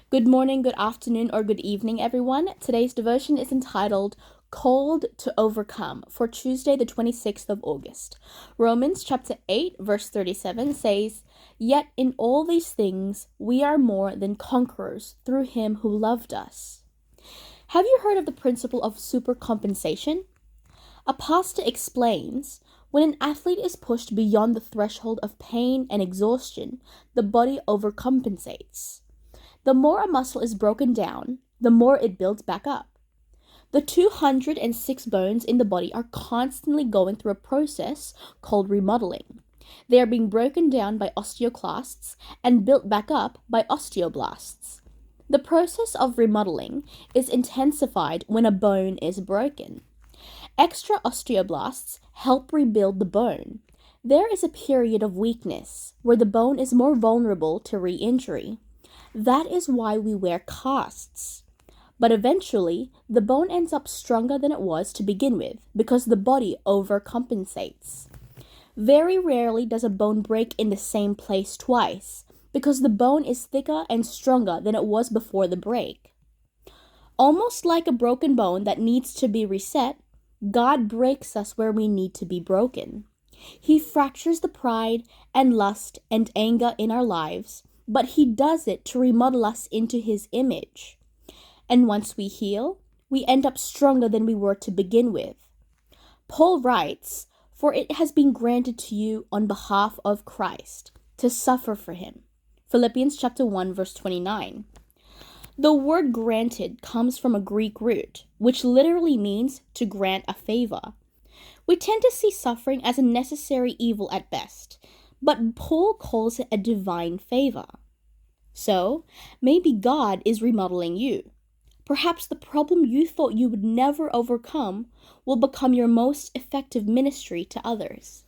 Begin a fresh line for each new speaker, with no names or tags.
Good morning, good afternoon, or good evening, everyone. Today's devotion is entitled Called to Overcome for Tuesday, the 26th of August. Romans chapter 8, verse 37 says, Yet in all these things we are more than conquerors through him who loved us. Have you heard of the principle of supercompensation? A pastor explains, when an athlete is pushed beyond the threshold of pain and exhaustion, the body overcompensates. The more a muscle is broken down, the more it builds back up. The 206 bones in the body are constantly going through a process called remodeling. They are being broken down by osteoclasts and built back up by osteoblasts. The process of remodeling is intensified when a bone is broken. Extra osteoblasts help rebuild the bone. There is a period of weakness where the bone is more vulnerable to re-injury. That is why we wear casts. But eventually, the bone ends up stronger than it was to begin with because the body overcompensates. Very rarely does a bone break in the same place twice because the bone is thicker and stronger than it was before the break. Almost like a broken bone that needs to be reset, God breaks us where we need to be broken. He fractures the pride and lust and anger in our lives, but he does it to remodel us into his image. And once we heal, we end up stronger than we were to begin with. Paul writes, For it has been granted to you on behalf of Christ to suffer for him. Philippians chapter 1, verse 29. The word granted comes from a Greek root, which literally means to grant a favor. We tend to see suffering as a necessary evil at best, but Paul calls it a divine favor. So, maybe God is remodeling you. Perhaps the problem you thought you would never overcome will become your most effective ministry to others.